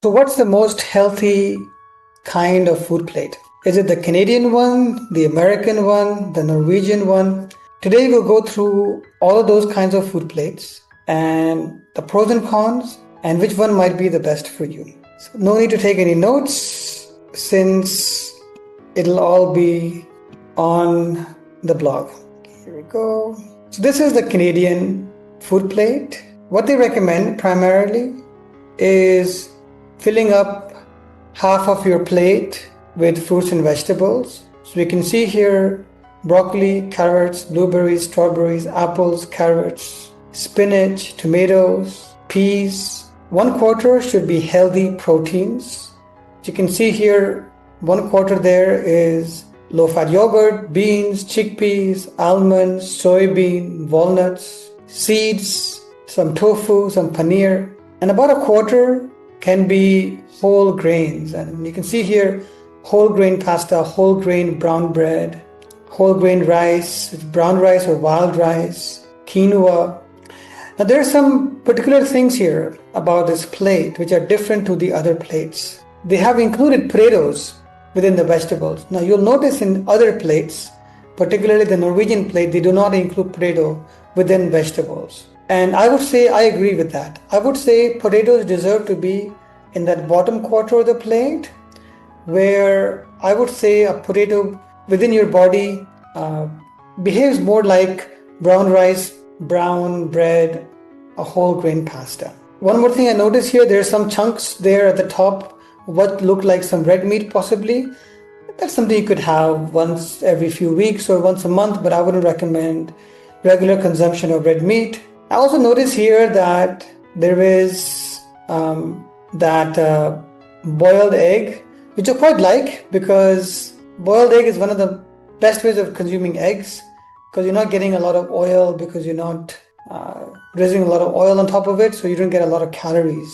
So what's the most healthy kind of food plate? Is it the Canadian one, the American one, the Norwegian one? Today we'll go through all of those kinds of food plates and the pros and cons and which one might be the best for you. So no need to take any notes since it'll all be on the blog. Here we go. So this is the Canadian food plate. What they recommend primarily is filling up half of your plate with fruits and vegetables. So you can see here broccoli, carrots, blueberries, strawberries, apples, carrots, spinach, tomatoes, peas. 1/4 should be healthy proteins. You can see here 1/4 there is low-fat yogurt, beans, chickpeas, almonds, soybean, walnuts, seeds, some tofu, some paneer, and about 1/4 can be whole grains. And you can see here whole grain pasta, whole grain brown bread, whole grain rice, brown rice or wild rice, quinoa. Now there are some particular things here about this plate which are different to the other plates. They have included potatoes within the vegetables. Now you'll notice in other plates, particularly the Norwegian plate, they do not include potato within vegetables. And I would say I agree with that. I would say potatoes deserve to be in that bottom quarter of the plate, where I would say a potato within your body behaves more like brown rice, brown bread, a whole grain pasta. One more thing I noticed here, there are some chunks there at the top, what look like some red meat possibly. That's something you could have once every few weeks or once a month, but I wouldn't recommend regular consumption of red meat. I also notice here that there is boiled egg, which I quite like because boiled egg is one of the best ways of consuming eggs because you're not getting a lot of oil because you're not drizzling a lot of oil on top of it, so you don't get a lot of calories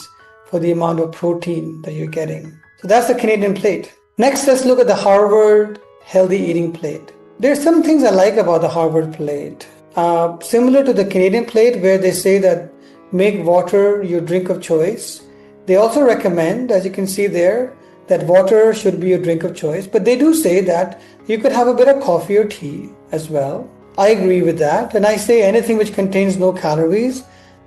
for the amount of protein that you're getting. So that's the Canadian plate. Next, let's look at the Harvard healthy eating plate. There's some things I like about the Harvard plate. Similar to the Canadian plate where they say that make water your drink of choice. They also recommend, as you can see there, that water should be your drink of choice, but they do say that you could have a bit of coffee or tea as well. I agree with that, and I say anything which contains no calories,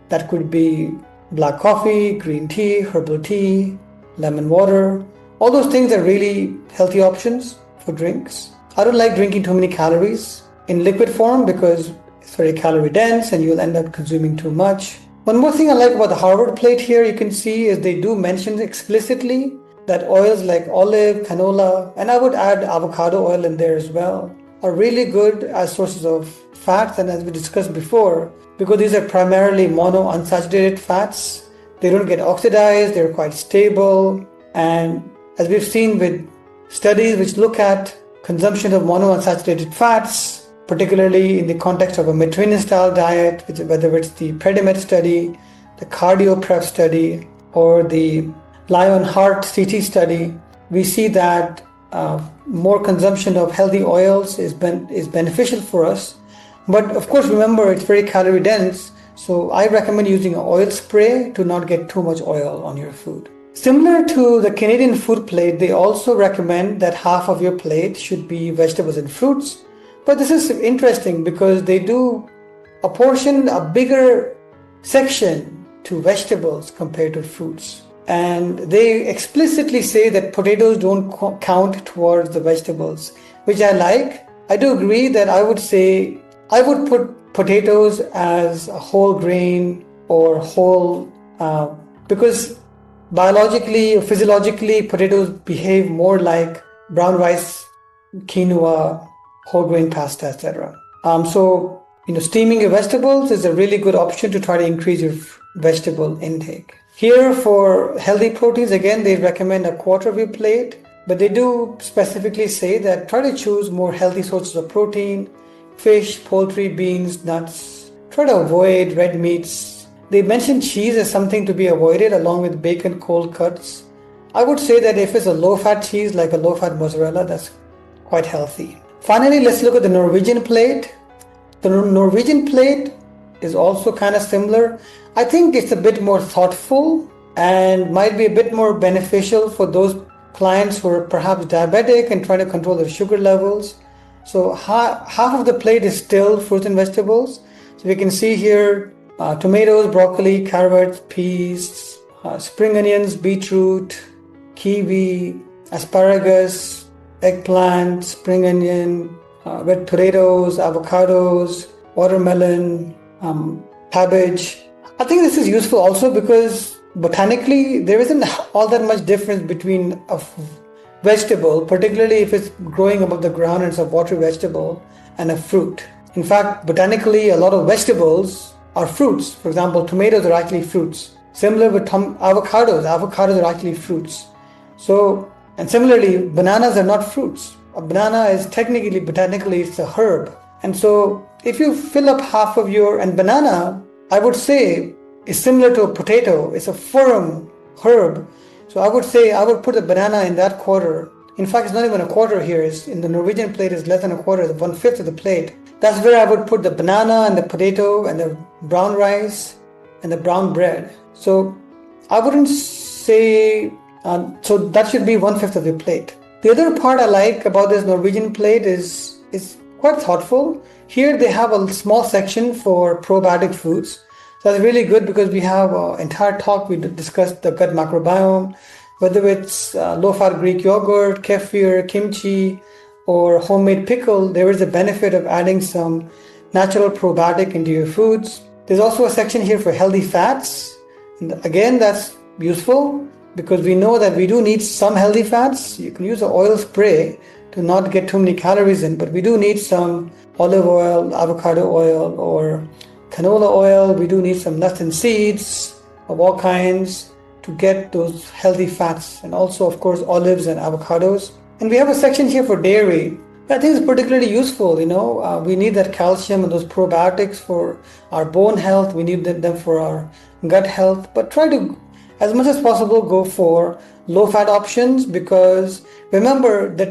that could be black coffee, green tea, herbal tea, lemon water. All those things are really healthy options for drinks. I don't like drinking too many calories in liquid form because it's very calorie dense and you'll end up consuming too much. One more thing I like about the Harvard plate here, you can see is they do mention explicitly that oils like olive, canola, and I would add avocado oil in there as well, are really good as sources of fats. And as we discussed before, because these are primarily monounsaturated fats, they don't get oxidized, they're quite stable. And as we've seen with studies which look at consumption of monounsaturated fats, particularly in the context of a Mediterranean style diet, whether it's the Preventive study, the Cardio-Prep study, or the Lion Heart CT study, we see that more consumption of healthy oils is beneficial for us. But of course, remember, it's very calorie dense, so I recommend using an oil spray to not get too much oil on your food. Similar to the Canadian food plate, they also recommend that half of your plate should be vegetables and fruits. But this is interesting because they do apportion a bigger section to vegetables compared to fruits. And they explicitly say that potatoes don't count towards the vegetables, which I like. I do agree that I would say I would put potatoes as a whole grain or whole, because biologically or physiologically, potatoes behave more like brown rice, quinoa, whole grain pasta, etc. So steaming your vegetables is a really good option to try to increase your vegetable intake. Here for healthy proteins, again, they recommend 1/4 of your plate, but they do specifically say that try to choose more healthy sources of protein, fish, poultry, beans, nuts. Try to avoid red meats. They mention cheese as something to be avoided along with bacon, cold cuts. I would say that if it's a low-fat cheese like a low-fat mozzarella, that's quite healthy. Finally, let's look at the Norwegian plate. The Norwegian plate is also kind of similar. I think it's a bit more thoughtful and might be a bit more beneficial for those clients who are perhaps diabetic and trying to control their sugar levels. So half of the plate is still fruits and vegetables. So we can see here tomatoes, broccoli, carrots, peas, spring onions, beetroot, kiwi, asparagus, eggplant, spring onion, red potatoes, avocados, watermelon, cabbage. I think this is useful also because botanically there isn't all that much difference between a vegetable, particularly if it's growing above the ground and it's a watery vegetable, and a fruit. In fact, botanically, a lot of vegetables are fruits. For example, tomatoes are actually fruits. Similar with avocados are actually fruits. So, and similarly, bananas are not fruits. A banana is technically, botanically, it's a herb. And so, if you fill up half of and banana, I would say, is similar to a potato. It's a firm herb. So I would say I would put the banana in that quarter. In fact, it's not even a quarter here. It's in the Norwegian plate is less than a quarter, 1/5 of the plate. That's where I would put the banana and the potato and the brown rice and the brown bread. So I wouldn't say, so that should be 1/5 of the plate. The other part I like about this Norwegian plate is quite thoughtful. Here they have a small section for probiotic foods. So that's really good because we have an entire talk. We discussed the gut microbiome, whether it's low-fat Greek yogurt, kefir, kimchi, or homemade pickle. There is a benefit of adding some natural probiotic into your foods. There's also a section here for healthy fats. And again, that's useful because we know that we do need some healthy fats. You can use an oil spray to not get too many calories in, but we do need some olive oil, avocado oil, or canola oil. We do need some nuts and seeds of all kinds to get those healthy fats, and also of course olives and avocados. And we have a section here for dairy. I think it's particularly useful. We need that calcium and those probiotics for our bone health. We need them for our gut health, but try to, as much as possible, go for low fat options, because remember that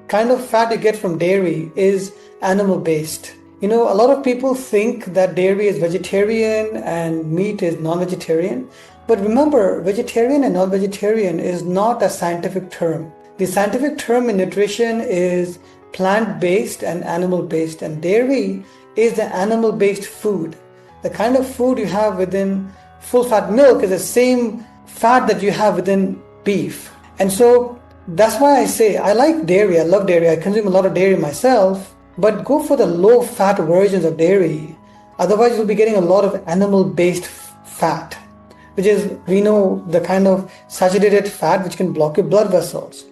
kind of fat you get from dairy is animal based. A lot of people think that dairy is vegetarian and meat is non-vegetarian. But remember, vegetarian and non-vegetarian is not a scientific term. The scientific term in nutrition is plant-based and animal-based. And dairy is the animal-based food. The kind of food you have within full-fat milk is the same fat that you have within beef. And so that's why I say I like dairy. I love dairy. I consume a lot of dairy myself. But go for the low-fat versions of dairy. Otherwise, you'll be getting a lot of animal-based fat, which is, we know, the kind of saturated fat which can block your blood vessels.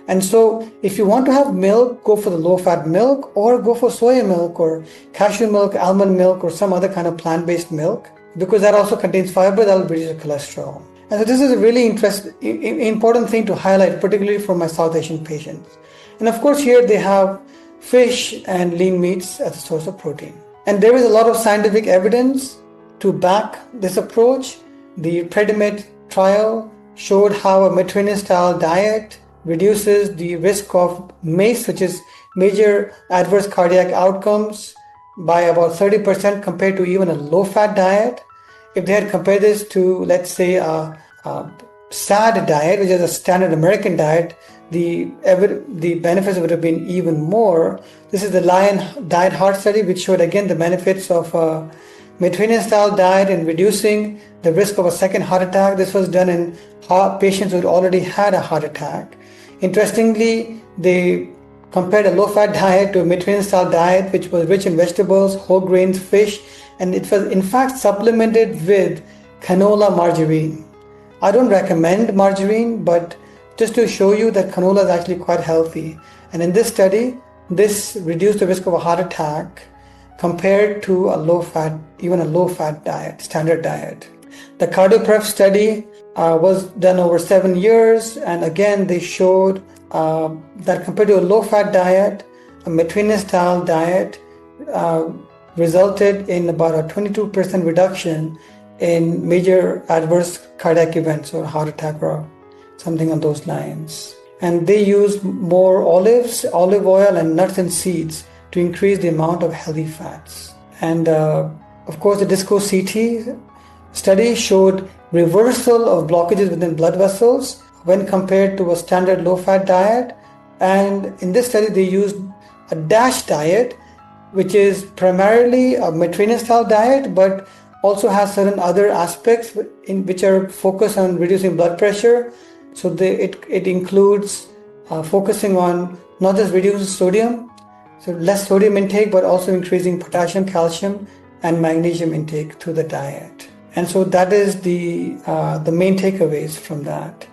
And so if you want to have milk, go for the low-fat milk, or go for soya milk or cashew milk, almond milk, or some other kind of plant-based milk, because that also contains fiber that will reduce your cholesterol. And so this is a really important thing to highlight, particularly for my South Asian patients. And of course, here they have fish and lean meats as a source of protein. And there is a lot of scientific evidence to back this approach. The Preventive trial showed how a Mediterranean-style diet reduces the risk of MACE, which is major adverse cardiac outcomes, by about 30% compared to even a low-fat diet. If they had compared this to, let's say, a SAD diet, which is a standard American diet, the benefits would have been even more. This is the Lion Diet Heart Study, which showed again the benefits of a Mediterranean-style diet in reducing the risk of a second heart attack. This was done in patients who already had a heart attack. Interestingly, they compared a low-fat diet to a Mediterranean-style diet, which was rich in vegetables, whole grains, fish, and it was in fact supplemented with canola margarine. I don't recommend margarine, but just to show you that canola is actually quite healthy. And in this study, this reduced the risk of a heart attack compared to even a low-fat diet, standard diet. The Preventive study was done over 7 years, and again they showed that compared to a low-fat diet, a Mediterranean-style diet resulted in about a 22% reduction in major adverse cardiac events or heart attack or something on those lines. And they used more olive oil and nuts and seeds to increase the amount of healthy fats. And of course the Disco CT study showed reversal of blockages within blood vessels when compared to a standard low-fat diet. And in this study, they used a DASH diet, which is primarily a Mediterranean-style diet, but also has certain other aspects in which are focused on reducing blood pressure. So it includes focusing on not just reducing sodium, so less sodium intake, but also increasing potassium, calcium, and magnesium intake through the diet. And so that is the main takeaways from that.